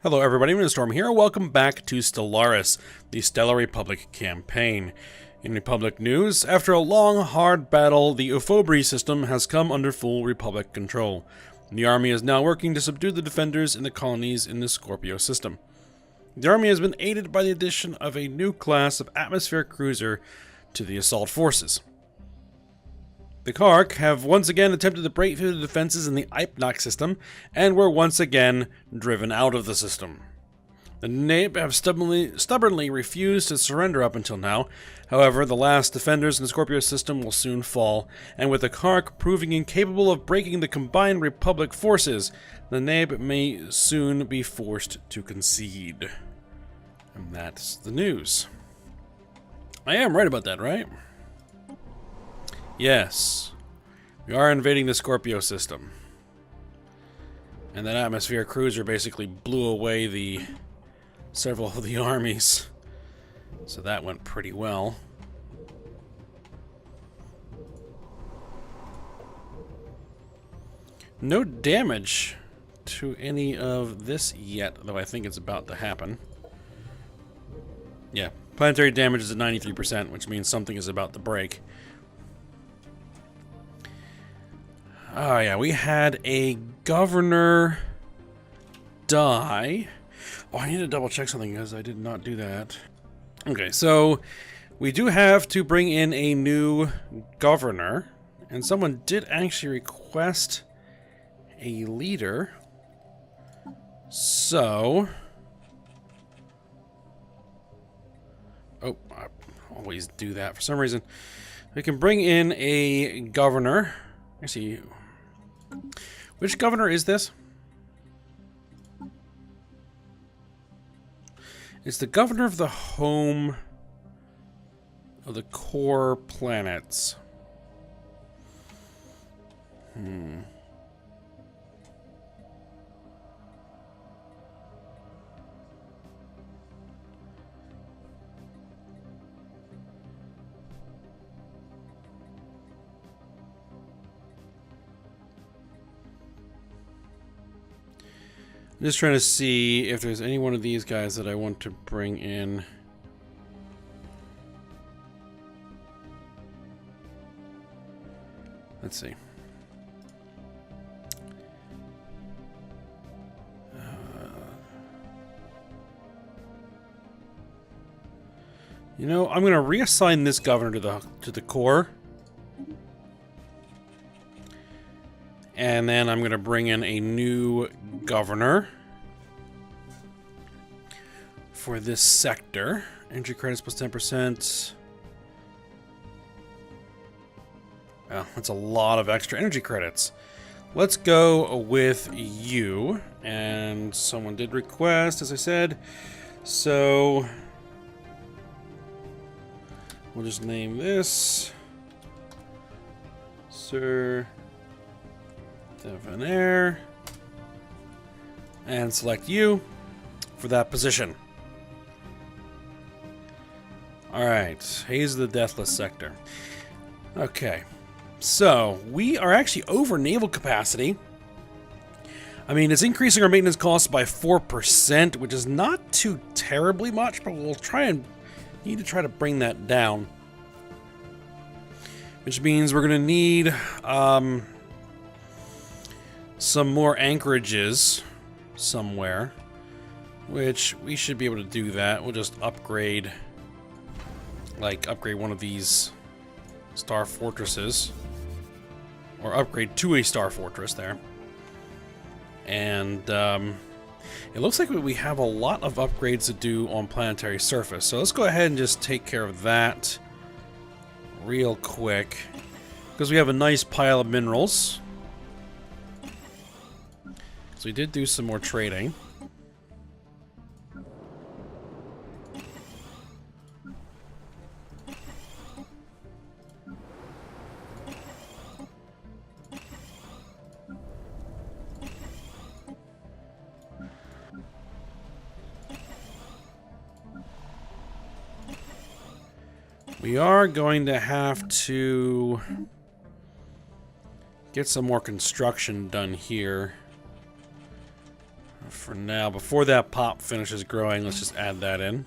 Hello everybody, I'm Storm here. Welcome back to Stellaris, the Stellar Republic campaign. In Republic news, after a long, hard battle, the Utopia system has come under full Republic control. The army is now working to subdue the defenders in the colonies in the Scorpio system. The army has been aided by the addition of a new class of atmospheric cruiser to the assault forces. The Kark have once again attempted to break through the defenses in the Hypnoc system, and were once again driven out of the system. The Nabe have stubbornly refused to surrender up until now. However, the last defenders in the Scorpio system will soon fall, and with the Kark proving incapable of breaking the combined Republic forces, the Nabe may soon be forced to concede. And that's the news. I am right about that, right? Yes, we are invading the Scorpio system. And that atmosphere cruiser basically blew away several of the armies. So that went pretty well. No damage to any of this yet, though I think it's about to happen. Yeah, planetary damage is at 93%, which means something is about to break. Oh yeah, we had a governor die. Oh, I need to double check something because I did not do that. Okay, so we do have to bring in a new governor, and someone did actually request a leader. So, oh, I always do that for some reason. We can bring in a governor. Let's see. Which governor is this? It's the governor of the home of the core planets. I'm just trying to see if there's any one of these guys that I want to bring in. Let's see. You know, I'm going to reassign this governor to the core. And then I'm going to bring in a new governor for this sector. Entry credits plus 10%. Well, that's a lot of extra energy credits. Let's go with you. And someone did request, as I said. So we'll just name this Sir Devonair, and select you for that position. Alright, Haze the Deathless sector. Okay, so we are actually over naval capacity. I mean, it's increasing our maintenance costs by 4%, which is not too terribly much, but we'll need to try to bring that down. Which means we're going to need some more anchorages somewhere, which we should be able to do that. We'll just upgrade one of these star fortresses, or upgrade to a star fortress there. And it looks like we have a lot of upgrades to do on planetary surface, so let's go ahead and just take care of that real quick, because we have a nice pile of minerals. So we did do some more trading. We are going to have to get some more construction done here. For now, before that pop finishes growing, let's just add that in.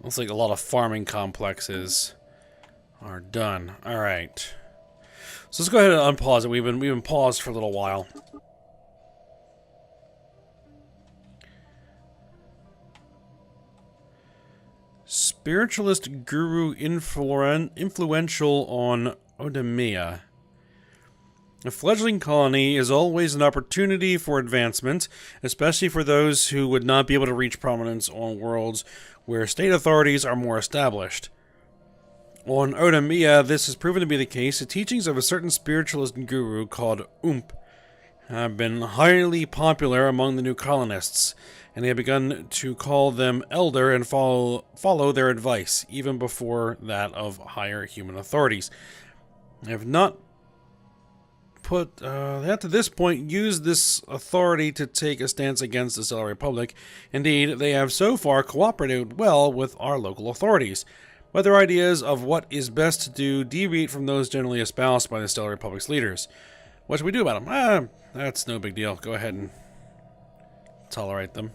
Looks like a lot of farming complexes are done. All right. So let's go ahead and unpause it. We've been paused for a little while. Spiritualist guru influential on Utopia. A fledgling colony is always an opportunity for advancement, especially for those who would not be able to reach prominence on worlds where state authorities are more established. On Utopia, this has proven to be the case. The teachings of a certain spiritualist guru called have been highly popular among the new colonists, and they have begun to call them elder and follow their advice, even before that of higher human authorities. They have not to this point used this authority to take a stance against the Stellar Republic. Indeed, they have so far cooperated well with our local authorities, but their ideas of what is best to do deviate from those generally espoused by the Stellar Republic's leaders. What should we do about them? That's no big deal. Go ahead and tolerate them.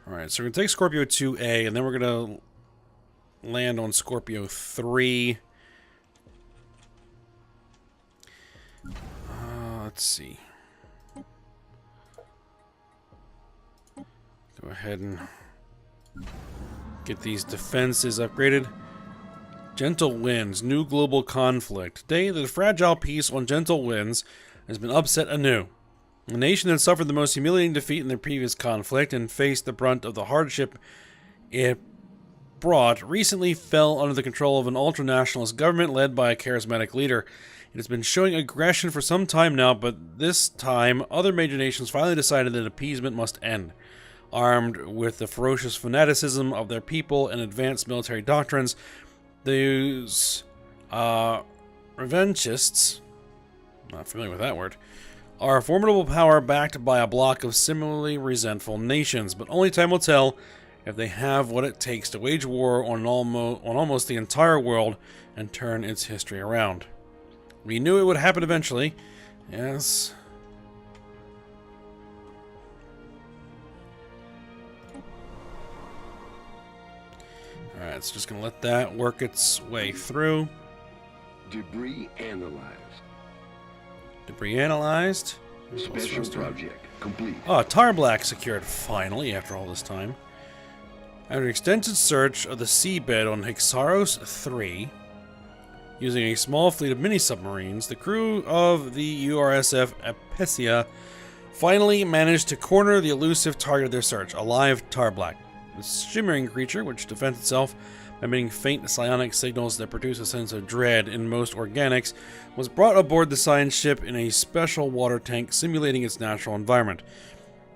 Alright, so we're going to take Scorpio 2A, and then we're going to land on Scorpio 3. Let's see. Go ahead and get these defenses upgraded. Gentle Winds, new global conflict. Today, the fragile peace on Gentle Winds has been upset anew. The nation that suffered the most humiliating defeat in their previous conflict and faced the brunt of the hardship it brought recently fell under the control of an ultra-nationalist government led by a charismatic leader. It has been showing aggression for some time now, but this time, other major nations finally decided that appeasement must end. Armed with the ferocious fanaticism of their people and advanced military doctrines, those revanchists, not familiar with that word, are a formidable power backed by a block of similarly resentful nations, but only time will tell if they have what it takes to wage war on almost the entire world and turn its history around. We knew it would happen eventually. Yes. Alright, it's just going to let that work its way through. Debris analyzed. Debris analyzed. Special project complete. Oh, Tarblack secured finally after all this time. After an extensive search of the seabed on Hexaros 3, using a small fleet of mini-submarines, the crew of the URSF Apesia finally managed to corner the elusive target of their search, a live Tarblack. This shimmering creature, which defends itself by emitting faint psionic signals that produce a sense of dread in most organics, was brought aboard the science ship in a special water tank simulating its natural environment.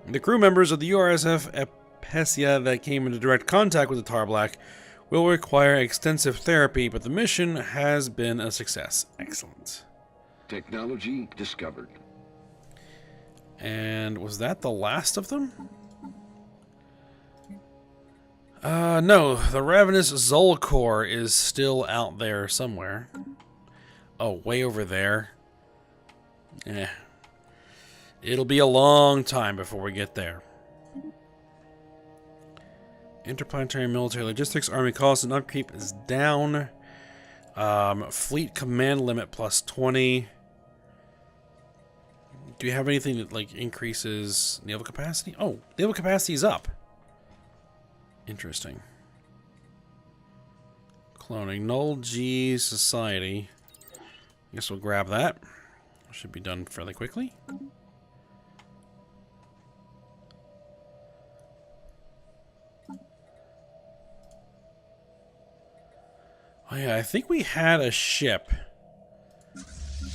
The crew members of the URSF Apesia that came into direct contact with the Tarblack will require extensive therapy, but the mission has been a success. Excellent. Technology discovered. And was that the last of them? No, the ravenous Zolkor is still out there somewhere. Oh, way over there. It'll be a long time before we get there. Interplanetary military logistics, army costs and upkeep is down. Fleet command limit plus 20. Do you have anything that like increases naval capacity? Oh, naval capacity is up. Interesting. Cloning. Null G Society. I guess we'll grab that. Should be done fairly quickly. Oh yeah, I think we had a ship.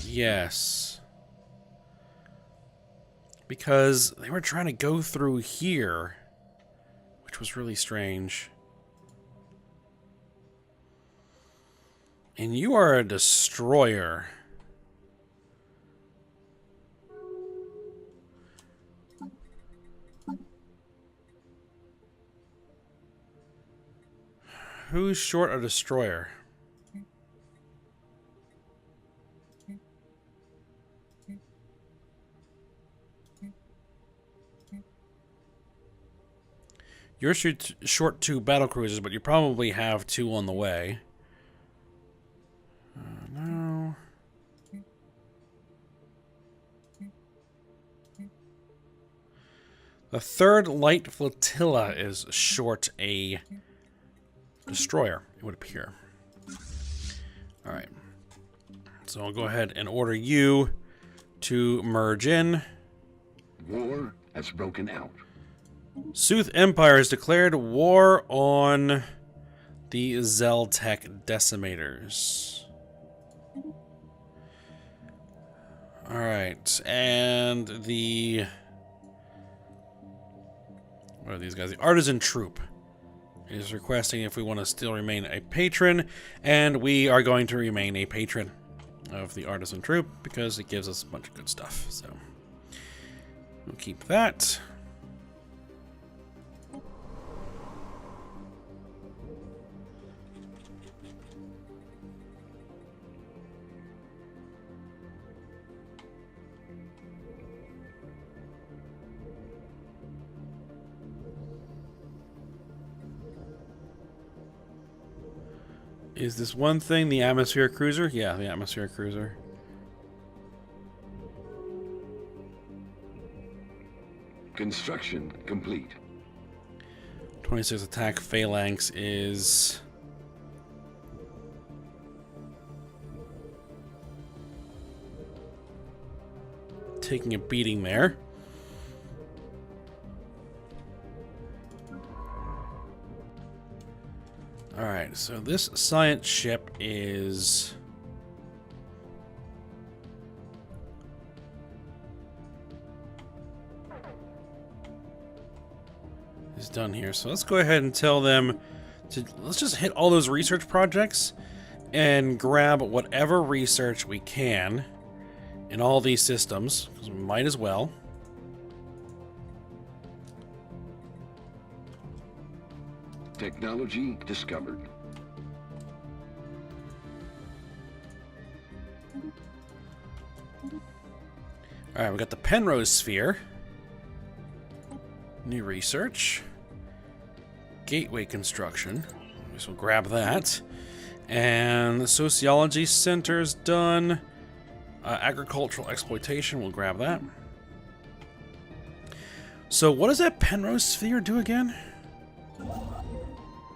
Yes. Because they were trying to go through here, which was really strange. And you are a destroyer. Who's short a destroyer? You're short 2 battle cruisers, but you probably have 2 on the way. No. The 3rd Light Flotilla is short a destroyer, it would appear. Alright. So I'll go ahead and order you to merge in. War has broken out. Sooth Empire has declared war on the Zeltech Decimators. Alright, and the... what are these guys? The Artisan Troop is requesting if we want to still remain a patron, and we are going to remain a patron of the Artisan Troop because it gives us a bunch of good stuff. So we'll keep that. Is this one thing the atmosphere cruiser? Yeah, the atmosphere cruiser. Construction complete. 26 attack phalanx is... taking a beating there. Alright, so this science ship is... done here. So let's go ahead and tell them to... let's just hit all those research projects and grab whatever research we can in all these systems, because we might as well. Technology discovered. Alright, we got the Penrose Sphere. New research. Gateway construction. So we'll grab that. And the Sociology Center's done. Agricultural exploitation, we'll grab that. So what does that Penrose Sphere do again?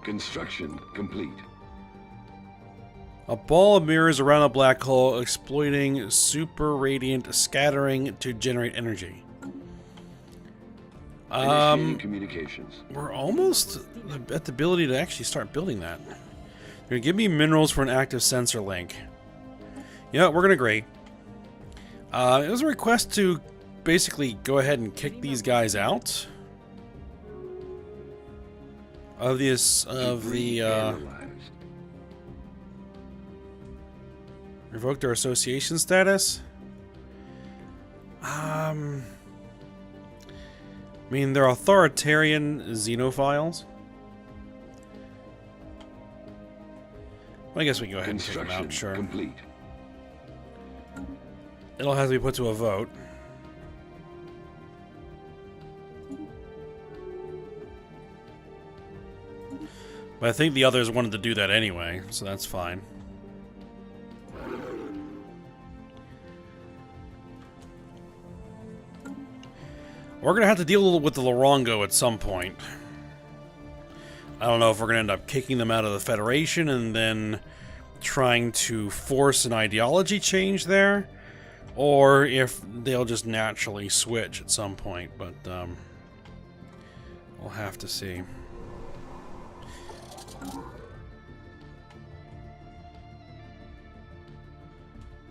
Construction complete. A ball of mirrors around a black hole exploiting super radiant scattering to generate energy. Initiating communications. We're almost at the ability to actually start building that. They're gonna give me minerals for an active sensor link. Yeah, we're gonna agree. It was a request to basically go ahead and kick these guys out of this revoke their association status. I mean, they're authoritarian xenophiles. Well, I guess we can go ahead and kick them out, sure. Complete. It'll have to be put to a vote. But I think the others wanted to do that anyway, so that's fine. We're going to have to deal with the Lorongo at some point. I don't know if we're going to end up kicking them out of the Federation and then trying to force an ideology change there, or if they'll just naturally switch at some point, but we'll have to see.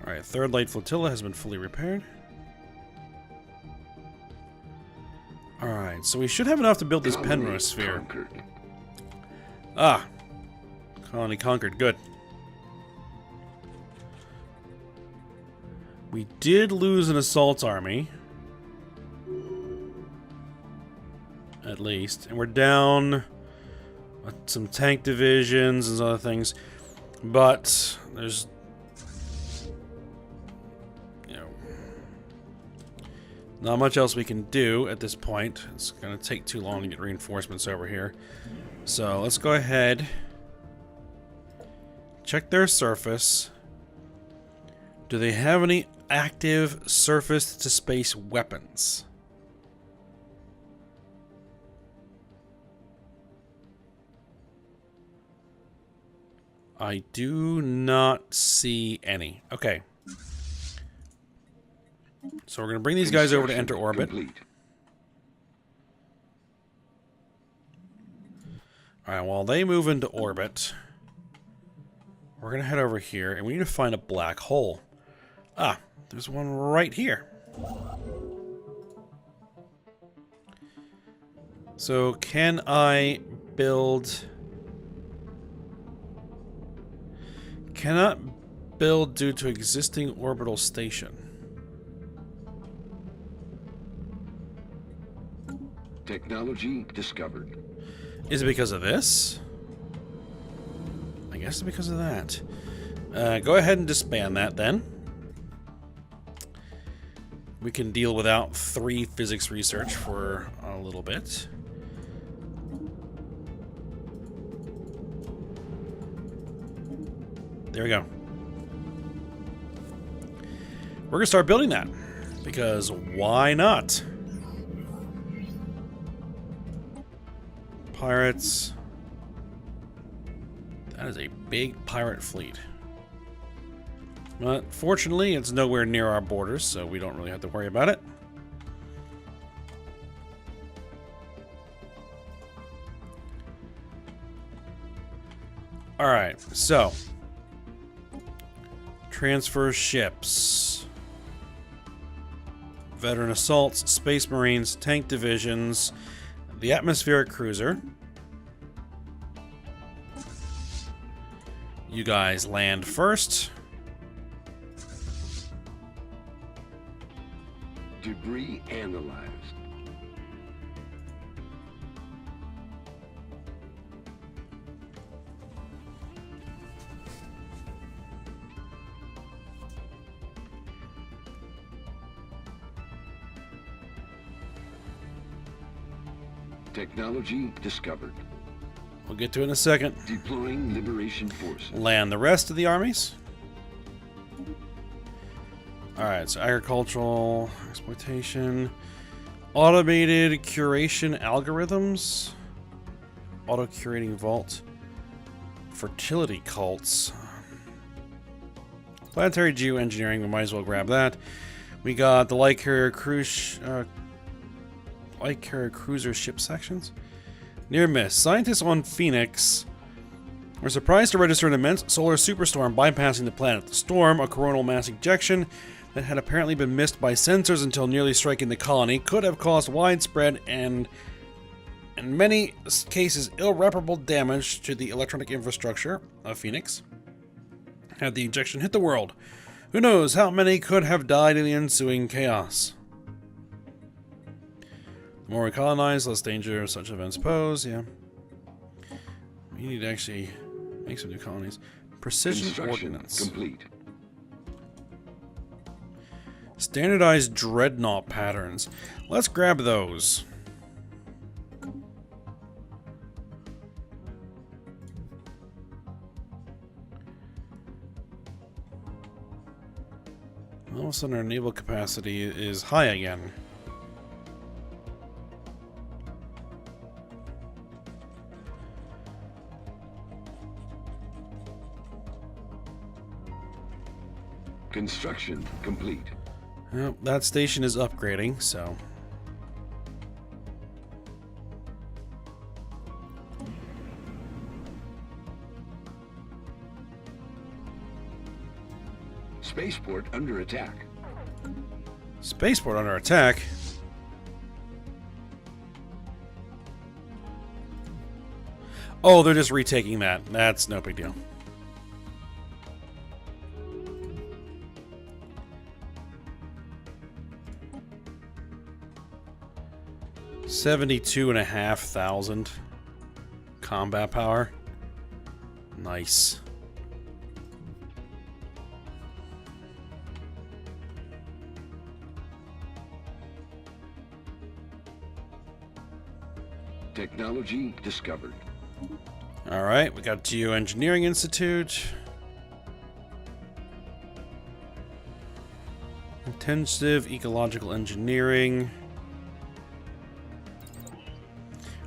Alright, Third Light Flotilla has been fully repaired. Alright, so we should have enough to build this Penrose Sphere. Conquered. Ah! Colony conquered, good. We did lose an assault army. At least. And we're down... some tank divisions and other things, but there's, you know, not much else we can do at this point. It's going to take too long to get reinforcements over here. So let's go ahead, check their surface. Do they have any active surface-to-space weapons? I do not see any. Okay. So we're going to bring these guys over to enter orbit. Complete. Alright, while they move into orbit, we're going to head over here, and we need to find a black hole. Ah, there's one right here. So, can I build... Cannot build due to existing orbital station. Technology discovered. Is it because of this? I guess it's because of that. Go ahead and disband that then. We can deal without 3 physics research for a little bit. There we go. We're going to start building that, because why not? Pirates. That is a big pirate fleet. But fortunately, it's nowhere near our borders, so we don't really have to worry about it. Alright, so transfer ships, veteran assaults, space marines, tank divisions, the atmospheric cruiser. You guys land first. Debris analyzed. Technology discovered. We'll get to it in a second. Deploying liberation forces. Land the rest of the armies. Alright, so agricultural exploitation, automated curation algorithms, auto-curating vault, fertility cults, planetary geoengineering, we might as well grab that. We got the light carrier cruiser ship sections. Near miss. Scientists on Phoenix were surprised to register an immense solar superstorm bypassing the planet. The storm, a coronal mass ejection that had apparently been missed by sensors until nearly striking the colony, could have caused widespread and, in many cases, irreparable damage to the electronic infrastructure of Phoenix. Had the ejection hit the world, who knows how many could have died in the ensuing chaos. The more we colonize, less danger such events pose, yeah. We need to actually make some new colonies. Precision ordnance. Complete. Standardized dreadnought patterns. Let's grab those. All of a sudden our naval capacity is high again. Construction complete. Well, that station is upgrading, so... Spaceport under attack. Spaceport under attack? Oh, they're just retaking that. That's no big deal. $72,500 combat power. Nice. Technology discovered. Alright, we got Geoengineering Institute. Intensive Ecological Engineering.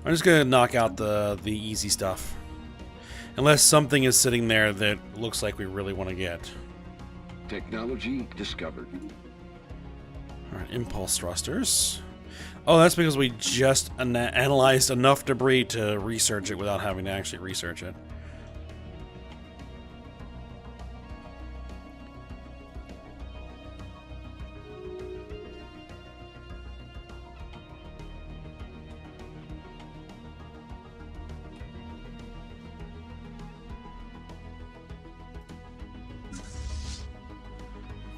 I'm just gonna knock out the easy stuff. Unless something is sitting there that looks like we really want to get. Technology discovered. Alright, Impulse Thrusters. Oh, that's because we just analyzed enough debris to research it without having to actually research it.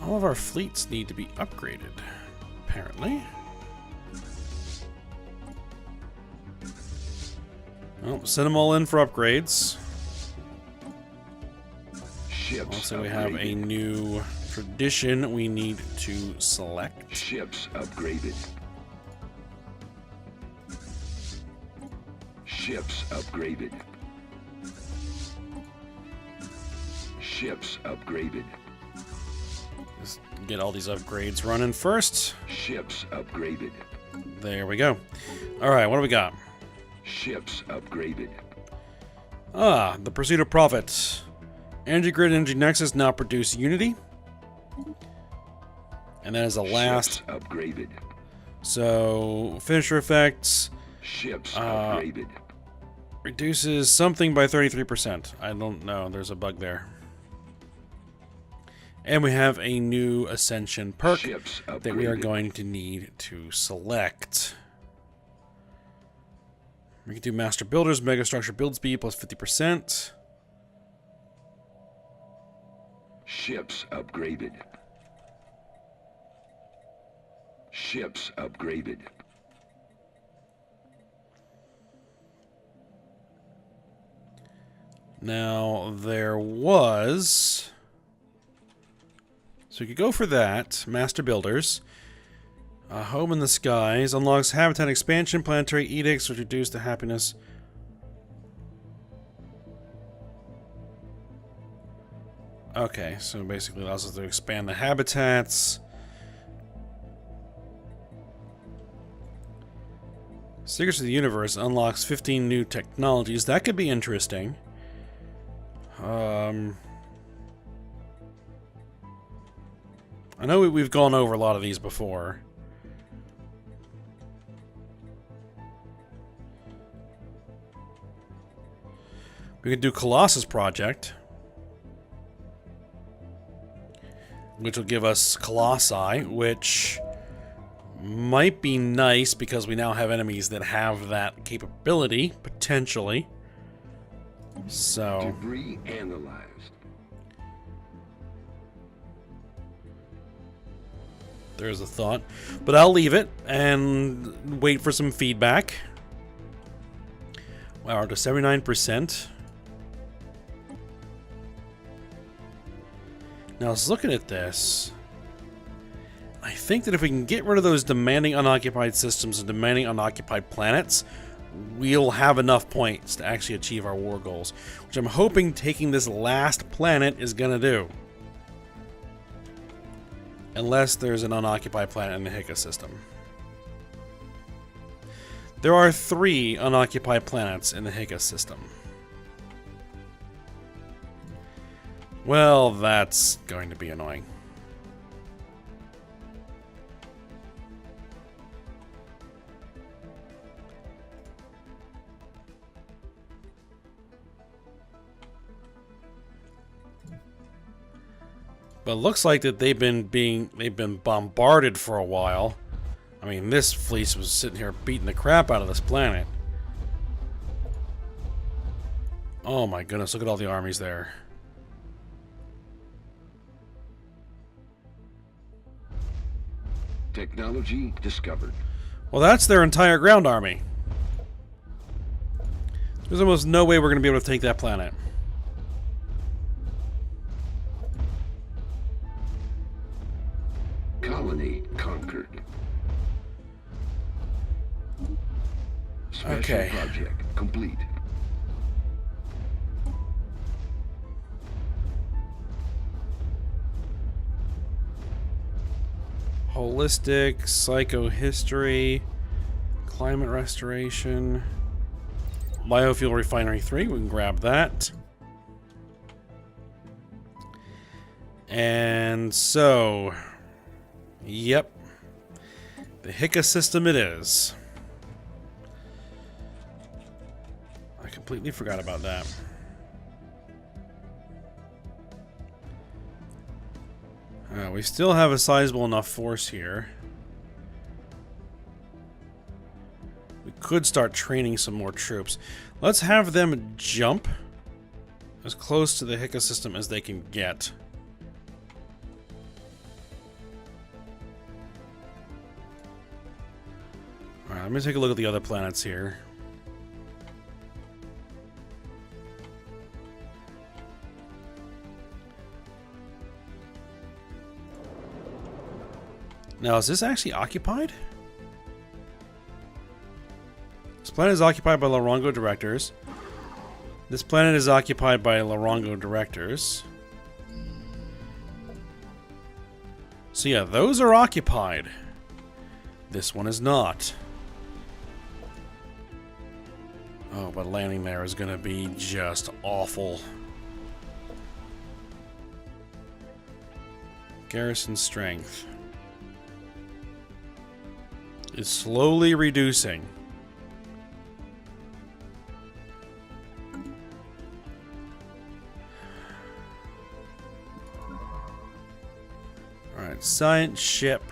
All of our fleets need to be upgraded, apparently. Well, send them all in for upgrades. Ships Also, we upgraded. have a new tradition we need to select. Ships upgraded. Ships upgraded. Ships upgraded. Let's get all these upgrades running first. Ships upgraded. There we go. Alright, what do we got? Ships upgraded. Ah, the Pursuit of Profit. Energy Grid and Energy Nexus now produce Unity. And that is the last. Ships upgraded. So, finisher effects. Ships upgraded. Reduces something by 33%. I don't know. There's a bug there. And we have a new Ascension perk Ships upgraded. that we are going to need to select. We can do Master Builders, Mega Structure Build Speed plus 50%. Ships upgraded. Ships upgraded. Now, there was... So we could go for that. Master Builders. Home in the Skies. Unlocks habitat expansion. Planetary edicts, which reduce the happiness. Okay, so basically allows us to expand the habitats. Secrets of the Universe unlocks 15 new technologies. That could be interesting. I know we've gone over a lot of these before. We could do Colossus Project, which will give us Colossi, which might be nice because we now have enemies that have that capability, potentially. So... Debris analyzed. There's a thought. But I'll leave it and wait for some feedback. Wow, we're to 79%. Now, I was looking at this. I think that if we can get rid of those demanding unoccupied systems and demanding unoccupied planets, we'll have enough points to actually achieve our war goals, which I'm hoping taking this last planet is going to do. Unless there's an unoccupied planet in the Hika system. There are 3 unoccupied planets in the Hika system. Well, that's going to be annoying. But it looks like that they've been bombarded for a while. I mean, this fleet was sitting here beating the crap out of this planet. Oh my goodness, look at all the armies there. Technology discovered. Well, that's their entire ground army. There's almost no way we're going to be able to take that planet. Colony conquered. Special Okay. project complete. Holistic, psychohistory, climate restoration, biofuel refinery 3, we can grab that. And so, yep, the Hicka system it is. I completely forgot about that. We still have a sizable enough force here. We could start training some more troops. Let's have them jump as close to the Hicka system as they can get. Alright, let me take a look at the other planets here. Now, is this actually occupied? This planet is occupied by Larongo directors. This planet is occupied by Larongo directors. So yeah, those are occupied. This one is not. Oh, but landing there is going to be just awful. Garrison strength is slowly reducing. Alright, science ship.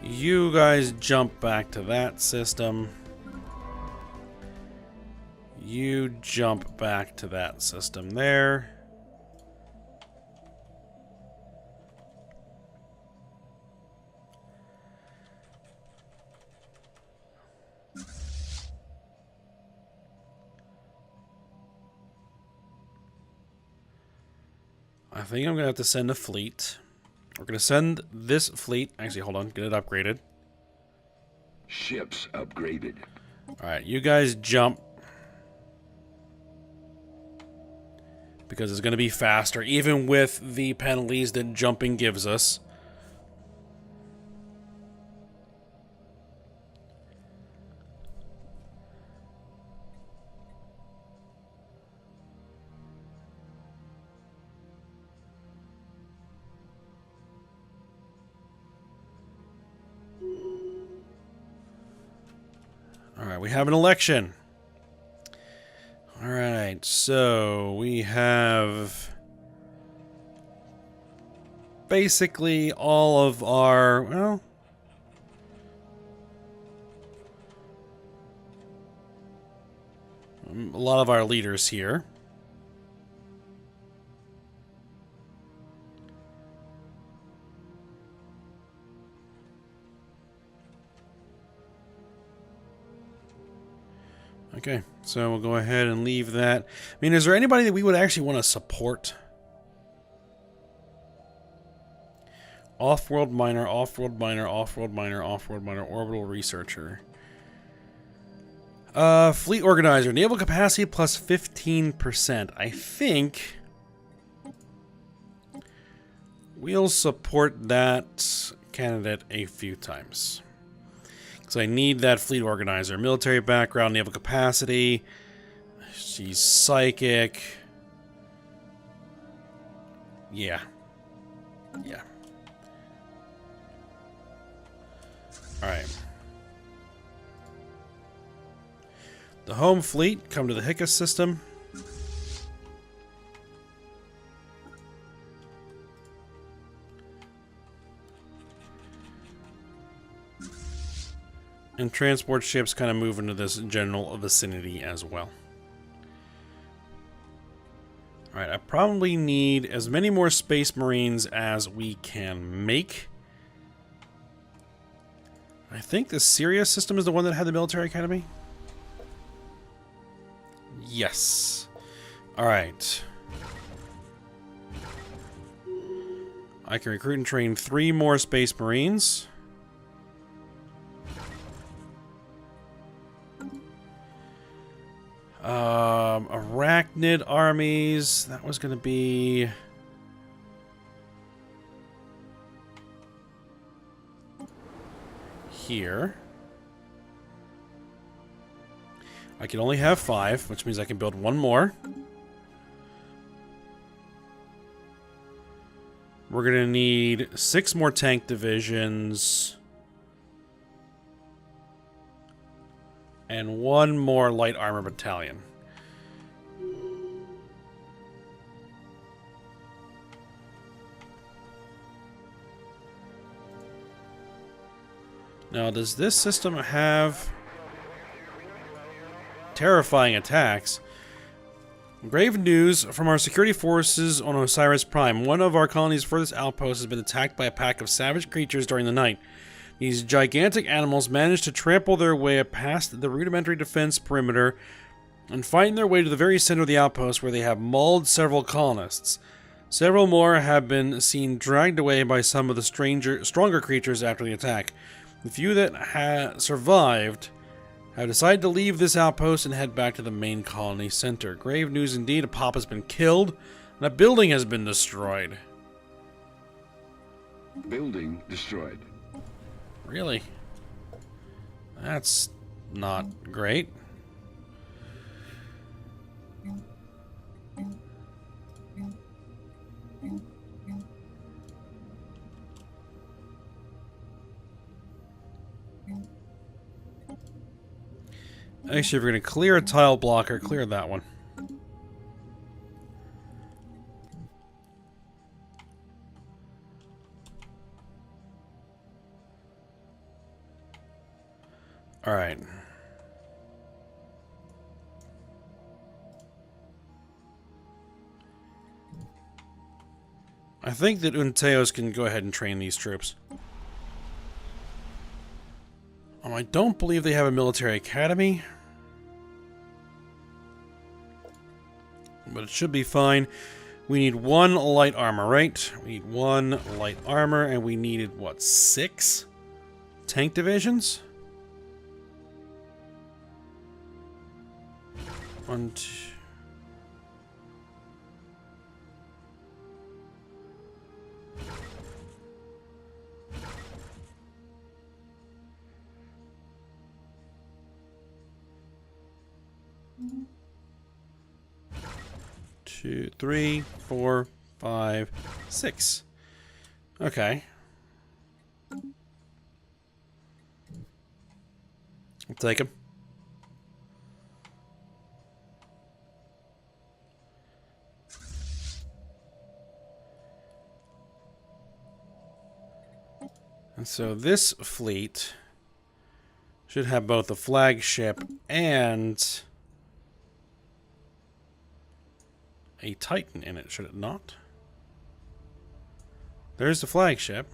You guys jump back to that system. You jump back to that system there. I think I'm going to have to send a fleet. We're going to send this fleet. Actually, hold on. Get it upgraded. Ships upgraded. Alright, you guys jump. Because it's going to be faster, even with the penalties that jumping gives us. Alright, we have an election. Alright, so we have basically all of our, well, a lot of our leaders here. Okay, so we'll go ahead and leave that. I mean, is there anybody that we would actually want to support? Off-world miner, off-world miner, off-world miner, off-world miner, orbital researcher. Fleet organizer, naval capacity plus 15%. I think we'll support that candidate a few times. Because I need that fleet organizer. Military background, naval capacity. She's psychic. Yeah. Yeah. Alright. The home fleet, come to the Hicka system. And transport ships kind of move into this general vicinity as well. Alright, I probably need as many more Space Marines as we can make. I think the Sirius system is the one that had the military academy. Yes. Alright. I can recruit and train 3 more Space Marines. Arachnid armies. That was going to be... here. I can only have 5, which means I can build 1 more. We're going to need 6 more tank divisions. And 1 more light armor battalion. Now, does this system have terrifying attacks? Grave news from our security forces on Osiris Prime. One of our colony's furthest outposts has been attacked by a pack of savage creatures during the night. These gigantic animals managed to trample their way past the rudimentary defense perimeter and find their way to the very center of the outpost, where they have mauled several colonists. Several more have been seen dragged away by some of the stronger creatures after the attack. The few that have survived have decided to leave this outpost and head back to the main colony center. Grave news indeed. A pop has been killed, and a building has been destroyed. Building destroyed. Really? That's not great. Actually, if you're going to clear a tile blocker, clear that one. Alright. I think that Unteos can go ahead and train these troops. I don't believe they have a military academy. But it should be fine. We need 1 light armor, right? We need 1 light armor, and we needed, what, 6 tank divisions? 1, 2... Two, 3, 4, 5, 6. Okay. I'll take him. And so this fleet should have both a flagship and a Titan in it, should it not? There's the flagship.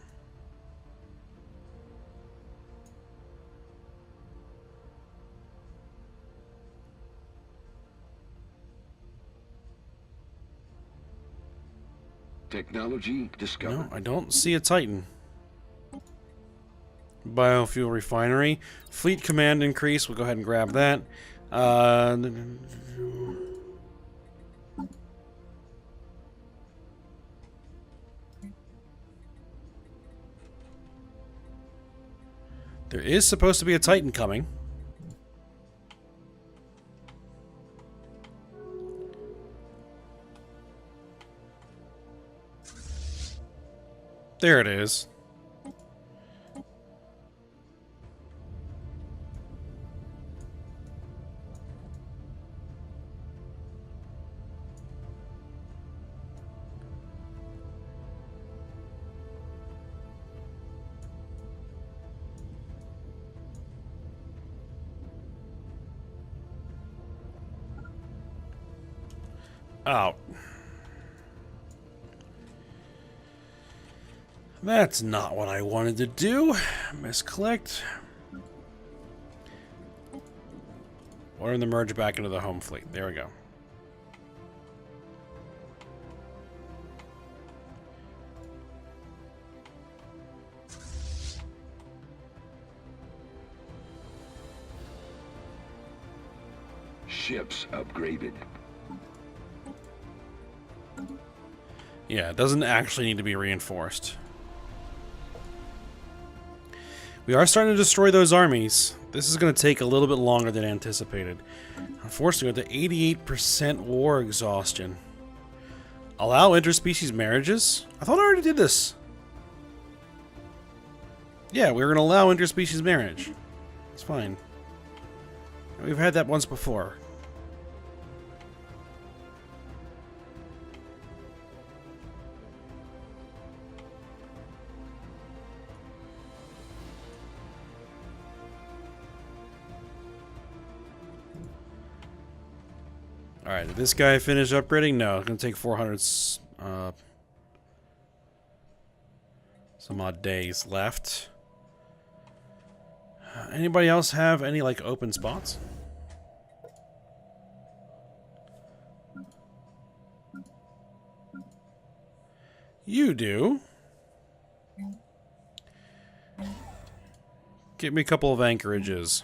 Technology discovered. No, I don't see a Titan. Biofuel refinery. Fleet command increase. We'll go ahead and grab that. There is supposed to be a Titan coming. There it is. Oh. That's not what I wanted to do. Misclicked. Order them to merge back into the home fleet. There we go. Ships upgraded. Yeah, it doesn't actually need to be reinforced. We are starting to destroy those armies. This is going to take a little bit longer than anticipated. Unfortunately, with the 88% war exhaustion. Allow interspecies marriages? I thought I already did this. Yeah, we were going to allow interspecies marriage. It's fine. We've had that once before. Alright, did this guy finish upgrading? No, it's going to take 400 some odd days left. Anybody else have any, like, open spots? You do. Get me a couple of anchorages.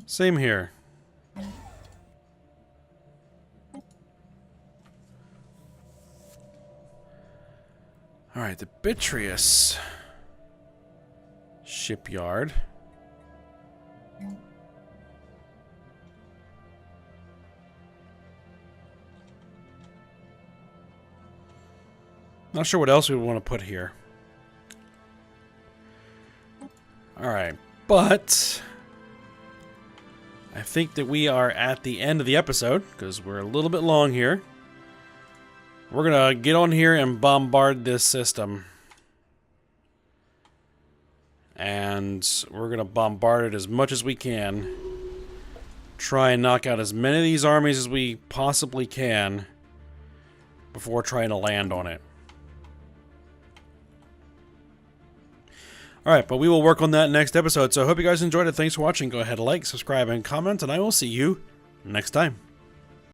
Same here. Alright, the Bitrius shipyard. Not sure what else we would want to put here. Alright, but I think that we are at the end of the episode, because we're a little bit long here. We're going to get on here and bombard this system. And we're going to bombard it as much as we can. Try and knock out as many of these armies as we possibly can before trying to land on it. Alright, but we will work on that next episode. So I hope you guys enjoyed it. Thanks for watching. Go ahead, like, subscribe, and comment, and I will see you next time.